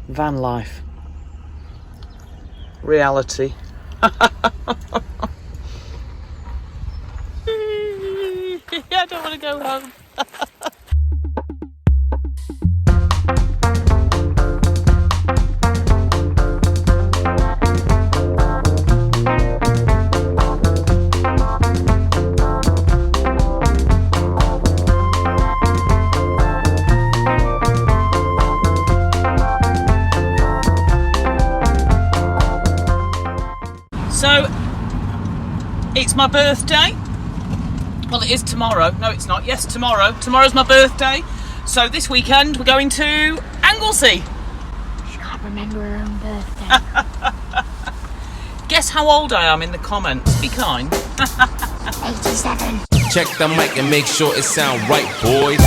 Van life. Reality. I don't want to go home. So, it's my birthday. Well, it is tomorrow. No, it's not. Yes, tomorrow. Tomorrow's my birthday. So this weekend we're going to Anglesey. She can't remember her own birthday. Guess how old I am in the comments. Be kind. 87. Check the mic and make sure it sound right, boys.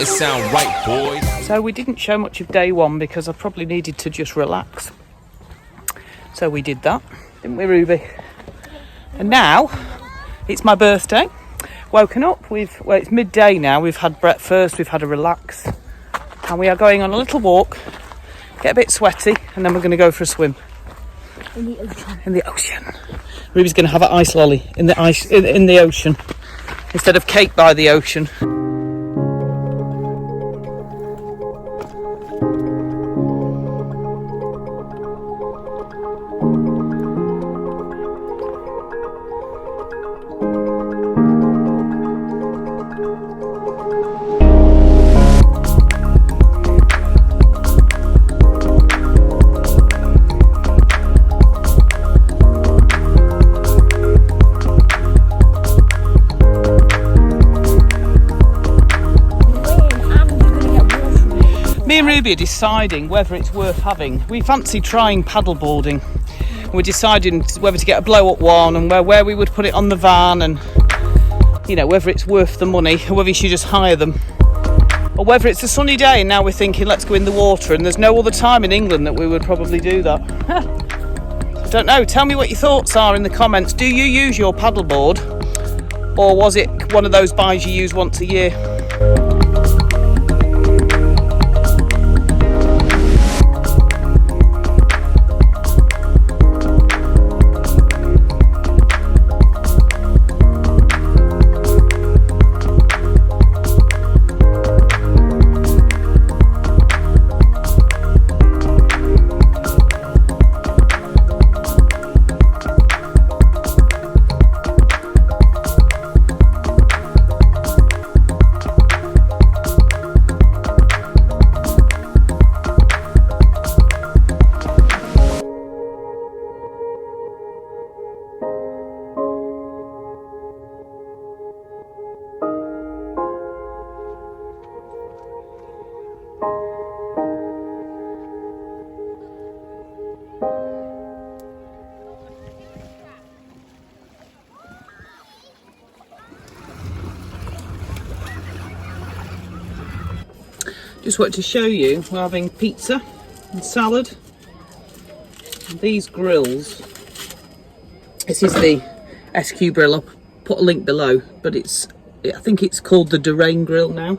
It sound right, boys. So we didn't show much of day one because I probably needed to just relax. So we did that, didn't we, Ruby? And now it's my birthday. Woken up, well, it's midday now. We've had breakfast, we've had a relax, and we are going on a little walk, get a bit sweaty, and then we're going to go for a swim. In the ocean. In the ocean. Ruby's going to have an ice lolly in the ocean instead of cake by the ocean. Me and Ruby are deciding whether it's worth having. We fancy trying paddleboarding. We're deciding whether to get a blow-up one and where we would put it on the van, and you know, whether it's worth the money or whether you should just hire them, or whether it's a sunny day and now we're thinking let's go in the water, and there's no other time in England that we would probably do that. I don't know. Tell me what your thoughts are in the comments. Do you use your paddleboard, or was it one of those buys you use once a year? Just wanted to show you, we're having pizza and salad. And these grills, this is the SQ grill. I'll put a link below, but I think it's called the Durain grill now.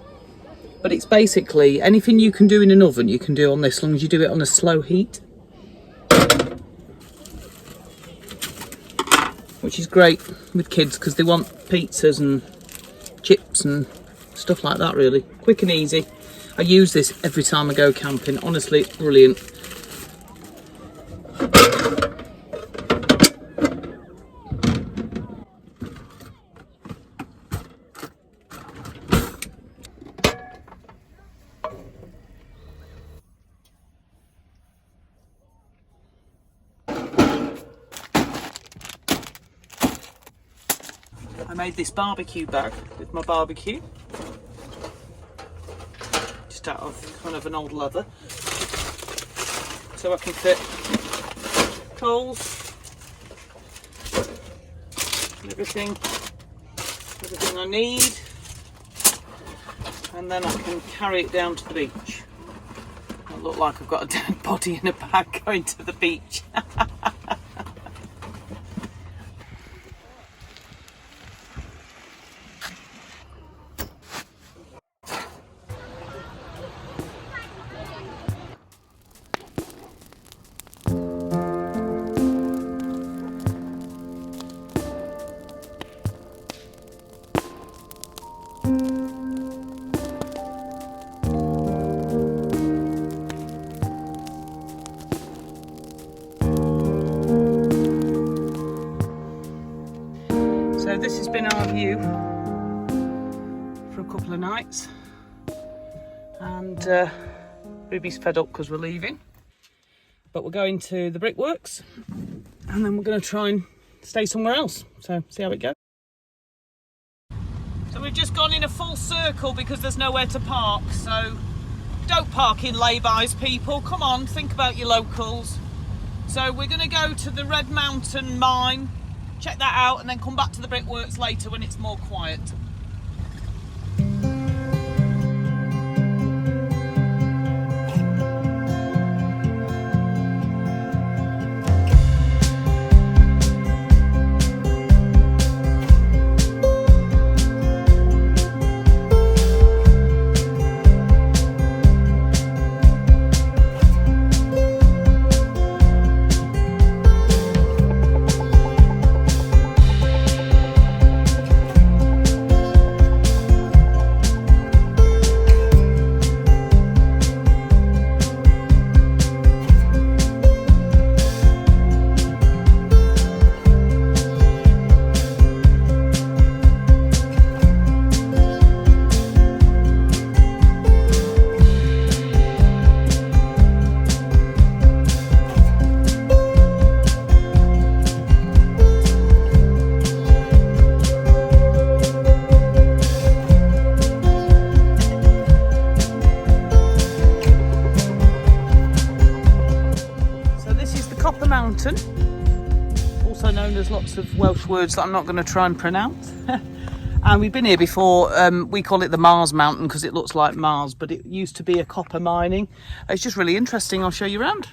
But it's basically anything you can do in an oven you can do on this, as long as you do it on a slow heat. Which is great with kids because they want pizzas and chips and stuff like that, really. Quick and easy. I use this every time I go camping. Honestly, it's brilliant. made this barbecue bag with my barbecue, just out of kind of an old leather, so I can fit coals, everything I need, and then I can carry it down to the beach. I look like I've got a dead body in a bag going to the beach. So this has been our view for a couple of nights, and Ruby's fed up because we're leaving, but we're going to the brickworks and then we're going to try and stay somewhere else, so see how it goes. So we've just gone in a full circle because there's nowhere to park, so don't park in lay-bys, people, come on, think about your locals. So we're going to go to the Red Mountain mine, check that out, and then come back to the brickworks later when it's more quiet. Mountain, also known as lots of Welsh words that I'm not going to try and pronounce. And we've been here before. We call it the Mars Mountain because it looks like Mars, but it used to be a copper mining. It's just really interesting. I'll show you around.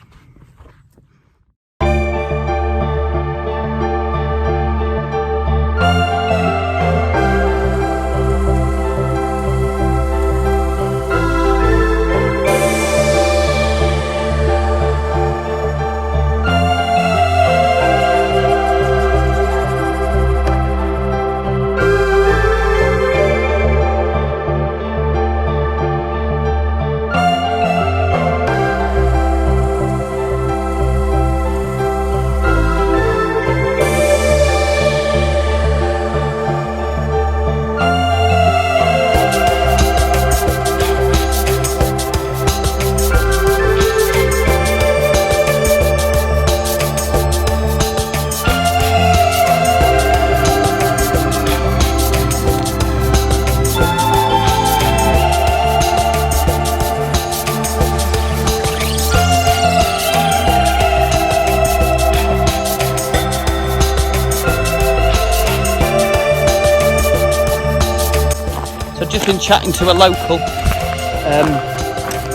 Just been chatting to a local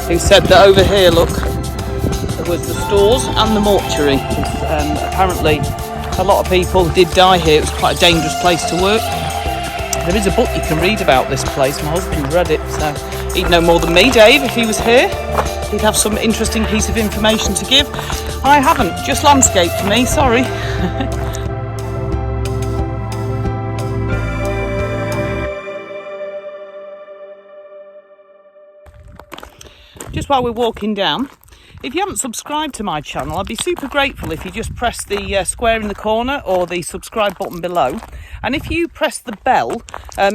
who said that over here, look, there was the stores and the mortuary. Apparently a lot of people did die here. It was quite a dangerous place to work. There is a book you can read about this place. My husband read it, so he'd know more than me. Dave, if he was here, he'd have some interesting piece of information to give. I haven't, just landscape for me, sorry. Just while we're walking down, If you haven't subscribed to my channel, I'd be super grateful if you just press the square in the corner or the subscribe button below. And if you press the bell,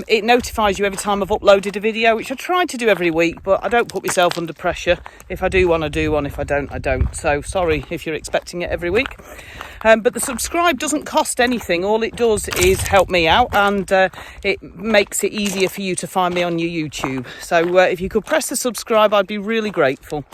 it notifies you every time I've uploaded a video, which I try to do every week, but I don't put myself under pressure. If I do one, I do one. If I don't, I don't. So sorry if you're expecting it every week. But the subscribe doesn't cost anything. All it does is help me out, and it makes it easier for you to find me on your YouTube. So if you could press the subscribe, I'd be really grateful.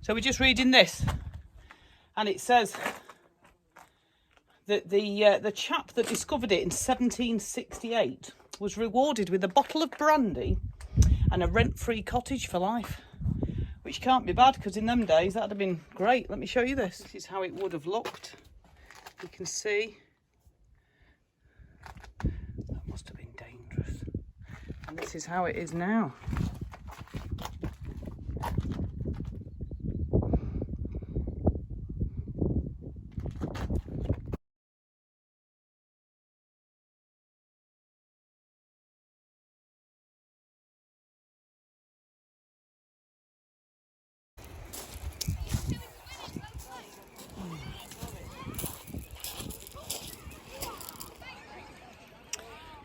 So we're just reading this, and it says that the chap that discovered it in 1768 was rewarded with a bottle of brandy and a rent-free cottage for life, which can't be bad, because in them days that'd have been great. Let me show you this. This is how it would have looked. You can see that must have been dangerous, and this is how it is now.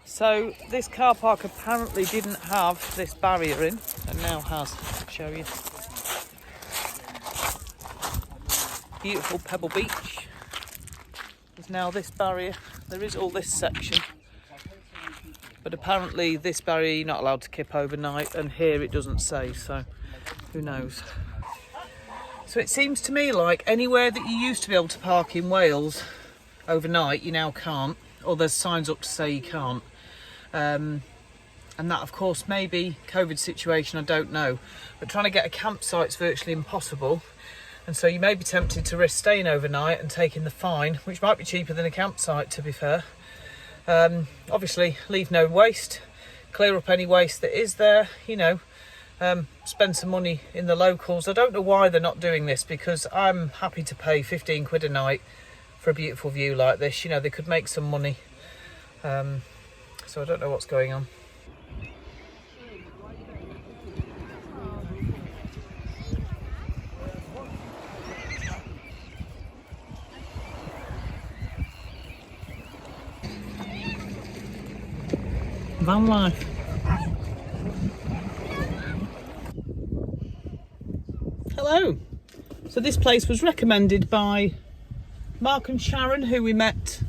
So this car park apparently didn't have this barrier in, and now has. I'll show you. Beautiful Pebble Beach. There's now this barrier. There is all this section, but apparently this barrier you're not allowed to kip overnight, and here it doesn't say, so who knows. So it seems to me like anywhere that you used to be able to park in Wales overnight, you now can't, or there's signs up to say you can't. And that, of course, maybe COVID situation, I don't know, but trying to get a campsite's virtually impossible, and so you may be tempted to risk staying overnight and taking the fine, which might be cheaper than a campsite, to be fair. Obviously leave no waste, clear up any waste that is there, you know, spend some money in the locals. I don't know why they're not doing this, because I'm happy to pay 15 quid a night for a beautiful view like this. You know, they could make some money. So I don't know what's going on. Vanlife. Hello. So this place was recommended by Mark and Sharon, who we met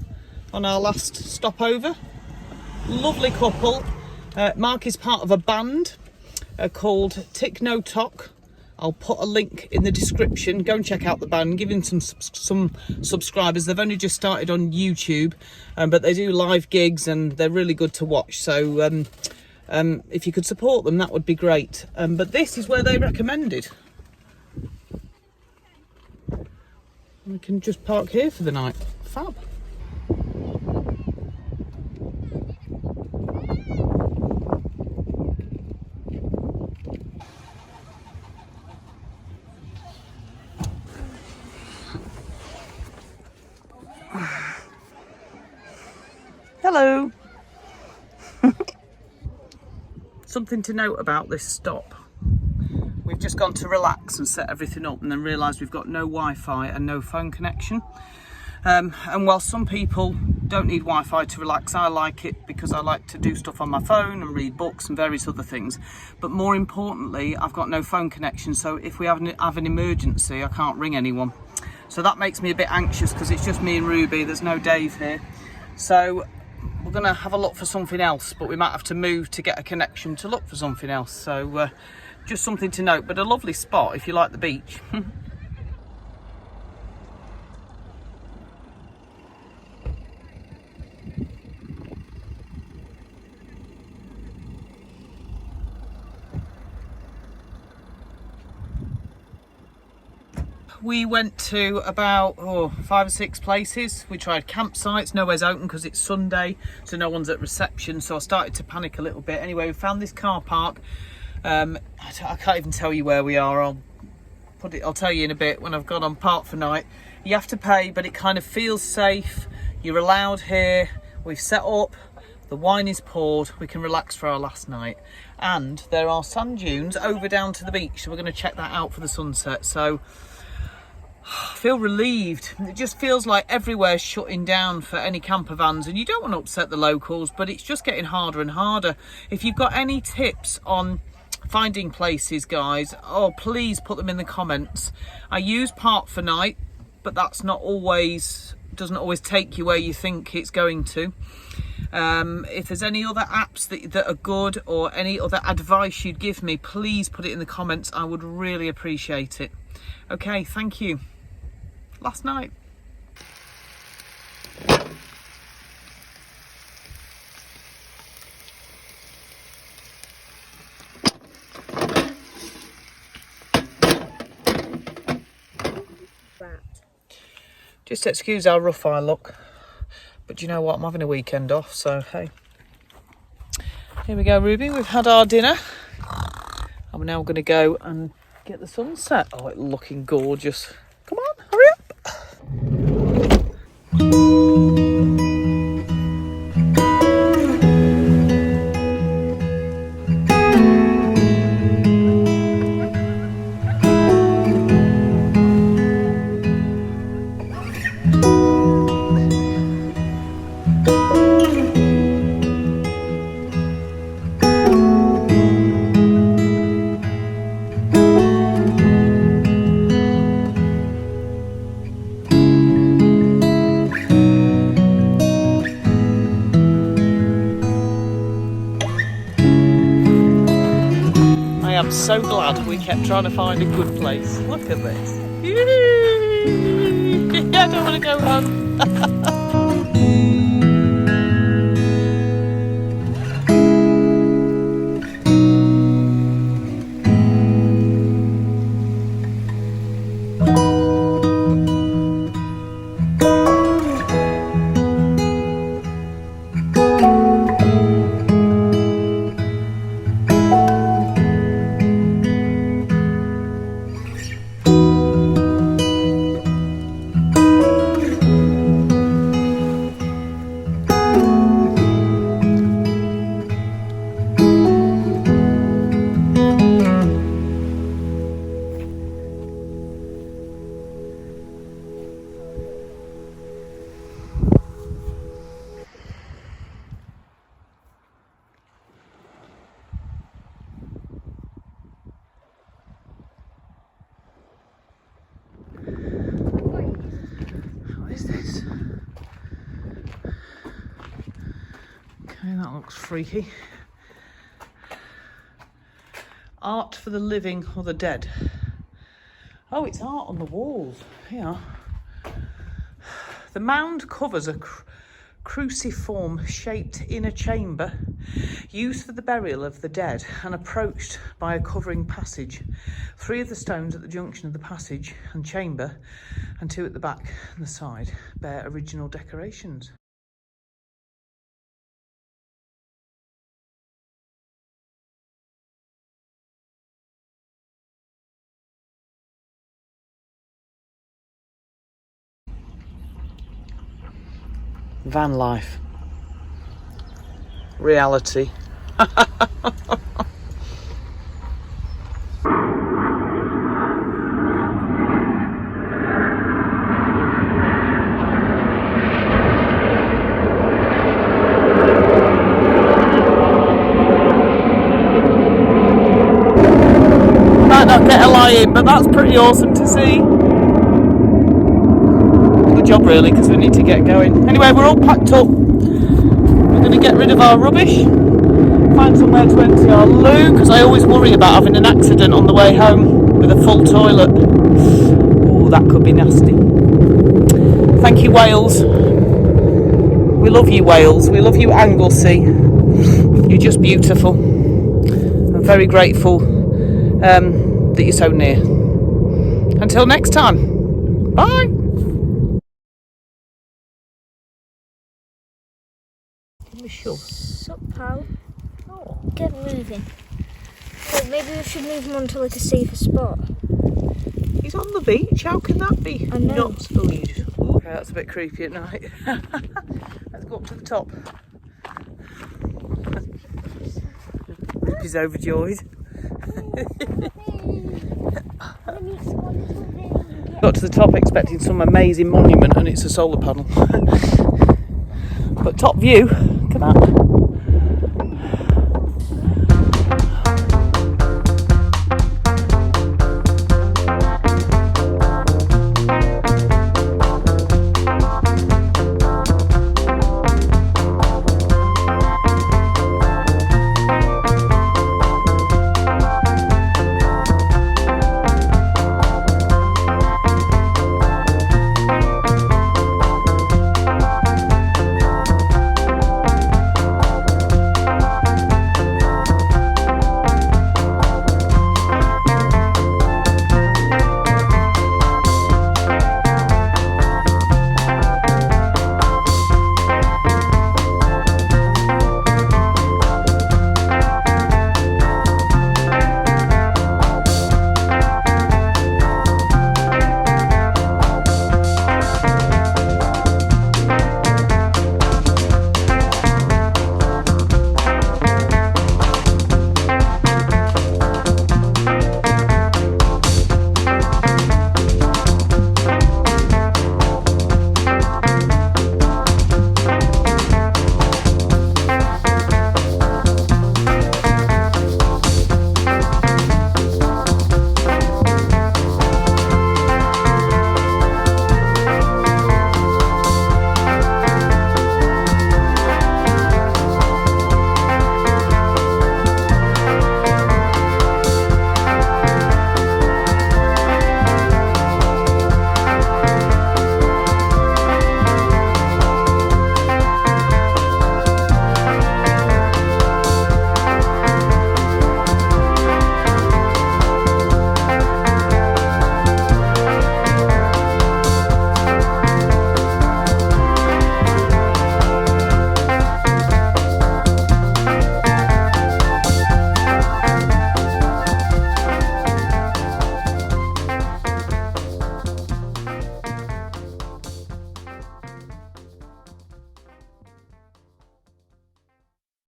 on our last stopover. Lovely couple. Mark is part of a band called Tick No Tock. I'll put a link in the description. Go and check out the band. Give him some subscribers. They've only just started on YouTube, but they do live gigs and they're really good to watch. So if you could support them, that would be great. But this is where they recommended. We can just park here for the night. Fab. Hello. Something to note about this stop. We've just gone to relax and set everything up, and then realised we've got no Wi-Fi and no phone connection. And while some people don't need Wi-Fi to relax, I like it because I like to do stuff on my phone and read books and various other things. But more importantly, I've got no phone connection, so if we have an emergency, I can't ring anyone. So that makes me a bit anxious, because it's just me and Ruby. There's no Dave here. So we're going to have a look for something else, but we might have to move to get a connection to look for something else. So just something to note, but a lovely spot if you like the beach. We went to about 5 or 6 places. We tried campsites. Nowhere's open because it's Sunday, so no one's at reception, so I started to panic a little bit. Anyway, we found this car park. I can't even tell you where we are. I'll I'll tell you in a bit when I've gone on Park for Night. You have to pay, but it kind of feels safe. You're allowed here. We've set up, the wine is poured, we can relax for our last night. And there are sand dunes over down to the beach, so we're going to check that out for the sunset. So I feel relieved. It just feels like everywhere's shutting down for any camper vans, and you don't want to upset the locals, but it's just getting harder and harder. If you've got any tips on finding places, guys, oh, please put them in the comments. I use Park for Night, but that's not always, doesn't always take you where you think it's going to. If there's any other apps that are good, or any other advice you'd give me, please put it in the comments. I would really appreciate it. Okay, thank you. Last night. Just excuse how rough I look. But you know what? I'm having a weekend off, so hey. Here we go, Ruby. We've had our dinner. And we're now going to go and get the sunset. Oh, it's looking gorgeous. Come on, hurry up. I'm so glad we kept trying to find a good place. Look at this. I don't want to go home. That looks freaky. Art for the living or the dead. Oh, it's art on the walls. Here. The mound covers a cruciform shaped inner chamber used for the burial of the dead and approached by a covering passage. 3 of the stones at the junction of the passage and chamber and 2 at the back and the side bear original decorations. Vanlife. Reality. Might not get a lie in, but that's pretty awesome to see. Job really, because we need to get going. Anyway, we're all packed up. We're going to get rid of our rubbish, find somewhere to empty our loo, because I always worry about having an accident on the way home with a full toilet. Oh, that could be nasty. Thank you, Wales. We love you, Wales. We love you, Anglesey. You're just beautiful. I'm very grateful that you're so near. Until next time. Bye. Shove. Sup, pal? Oh. Get moving. Well, maybe we should move them on to like a safer spot. He's on the beach. How can that be? I know. Not. Oh, you just. Ooh, okay, that's a bit creepy at night. Let's go up to the top. He's overjoyed. Got to the top expecting some amazing monument, and it's a solar panel. But top view. Come on.